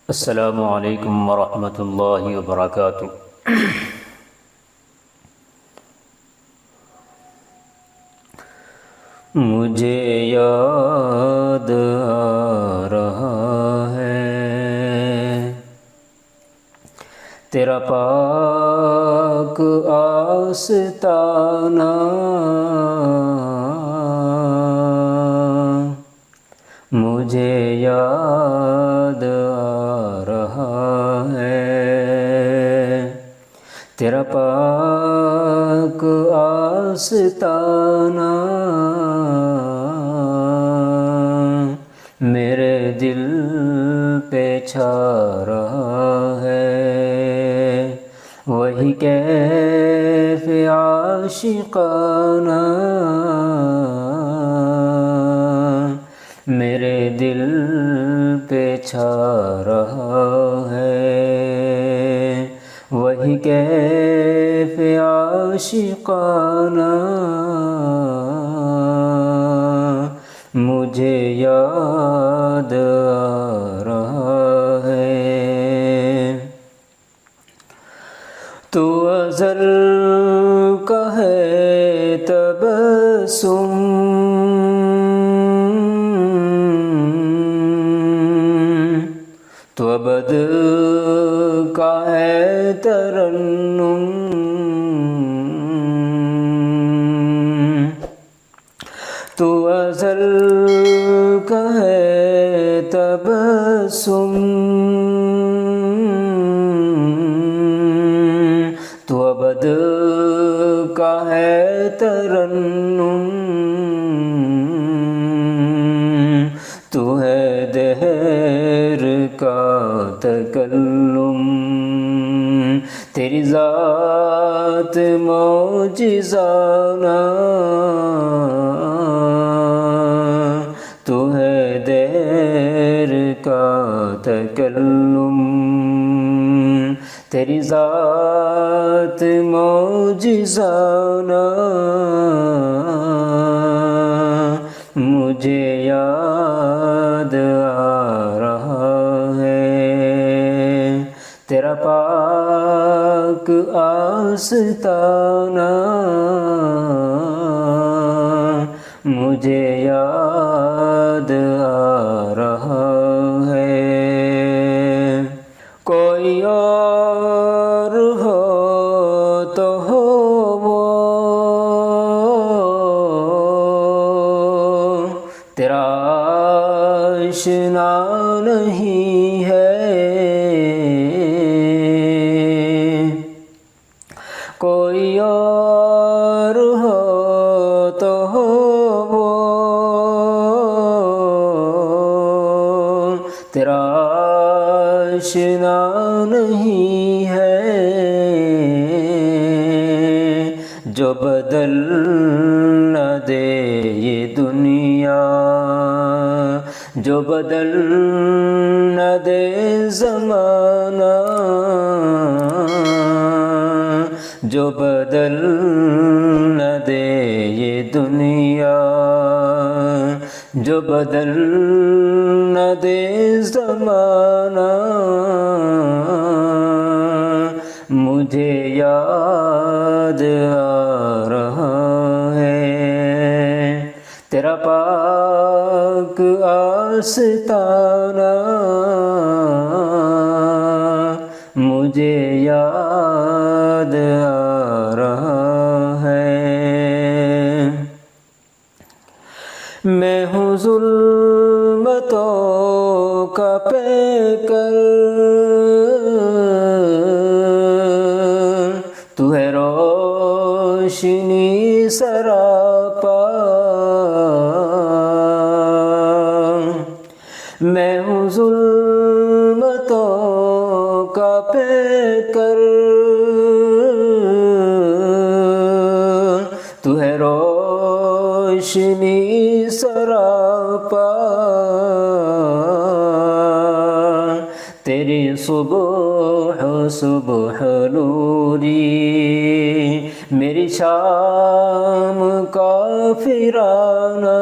السلام علیکم ورحمۃ اللہ وبرکاتہ۔ مجھے یاد آ رہا ہے تیرا پاک آستانہ، مجھے یاد آ رہا ہے تیرا پاک آستانہ، میرے دل پہ چھا رہا ہے وہی کیف عاشقانہ، میرے دل پہ چھا رہا ہے وہی کیف عاشقانہ، مجھے یاد آ رہا ہے۔ تو ازل کا ہے تبسم، تو ابد کا ہے ترنم، تو ازل کا ہے تبسم، تو ابد کا ہے ترنم، تو ہے دہر کا تکلم، تیری ذات معجزانہ، تو ہے دہر کا تکلم، تیری ذات معجزانہ، مجھے یاد آ رہا ہے تیرا پاک آستانہ، مجھے یاد آ رہا ہے۔ کوئی اور ہو تو ہو وہ تیرا آشنا نہیں ہے، کوئی اور ہو تو ہو وہ تیرا آشنا نہیں ہے، جو بدل نہ دے یہ دنیا، جو بدل نہ دے زمانہ، جو بدل نہ دے یہ دنیا، جو بدل نہ دے زمانہ، مجھے یاد آ رہا ہے تیرا پاک آستانہ، مجھے یاد آ رہا ہے۔ میں ہوں ظلمتوں کا پیکر، تو ہے روشنی سراپا، میں ہوں ظلمتوں کا پیکر، تو ہے روشنی سراپا، تیری صبح صبح نوری، میری شام کافرانہ،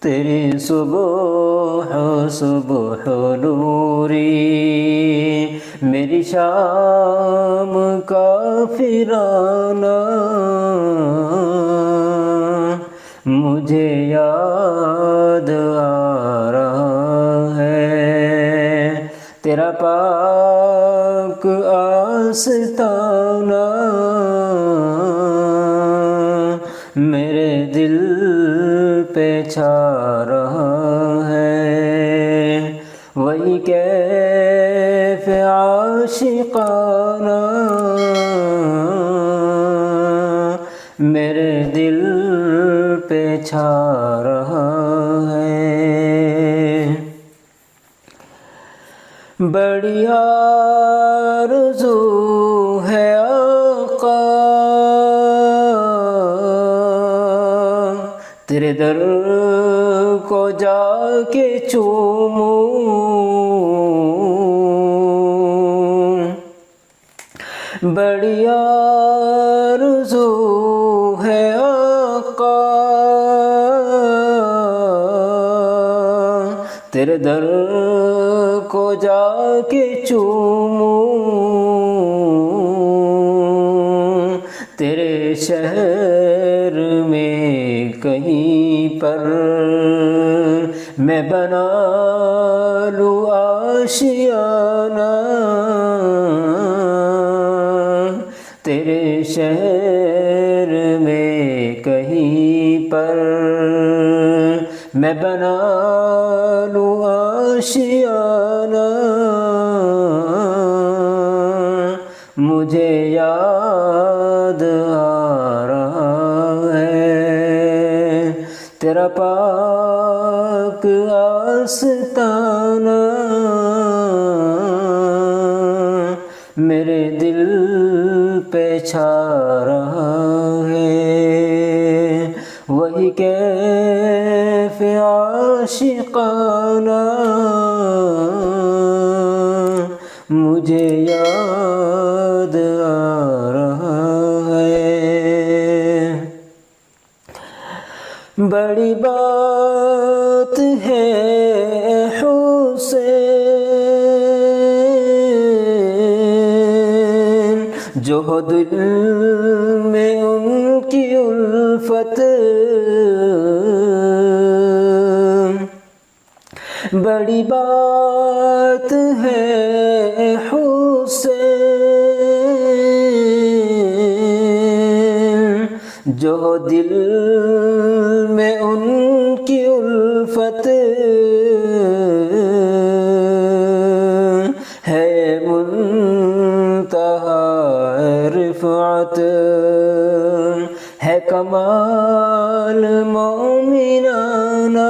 تیری صبح صبح نوری، میری شام کا فیرانہ مجھے یاد آ رہا ہے، تیرا پاک آستانہ میرے دل پہ چھا رہا ہے، وہی کیف عاشقانہ میرے دل پہ چھا رہا ہے۔ بڑی آرزو ہے آقا تیرے در کو جا کے چوموں، بڑی آرزو ہے آقا تیرے در کو جا کے چوموں، تیرے شہر میں کہیں پر میں بنا لوں آشیانہ، تیرے شہر میں کہیں پر میں بنا لوں آشیانہ، مجھے یاد آ رہا ہے تیرا پاک آستانہ میرے دل پہ چھا رہا ہے، وہی کیف عاشقانہ مجھے یاد آ رہا ہے۔ بڑی بات ہے حسین جو ہو دل میں ان کی الفت، بڑی بات ہے حسین جو ہو دل میں ان کی الفت، ہے منتہا رفعت ہے کمال مومنانہ،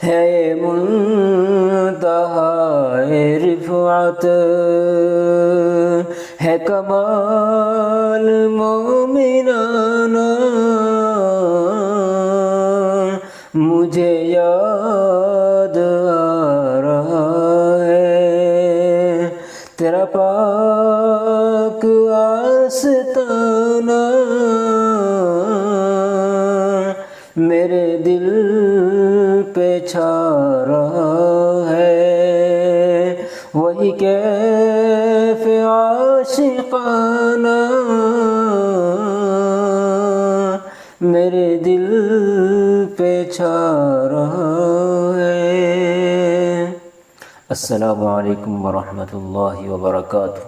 ہے منتہا رفعت ہے کمال مومنانہ، مجھے یاد آ رہا ہے تیرا پاک آستانہ میرے دل پہ چھا رہا ہے، وہی کیف عاشقانہ میرے دل پہ چھا رہا ہے۔ السلام علیکم ورحمۃ اللہ وبرکاتہ۔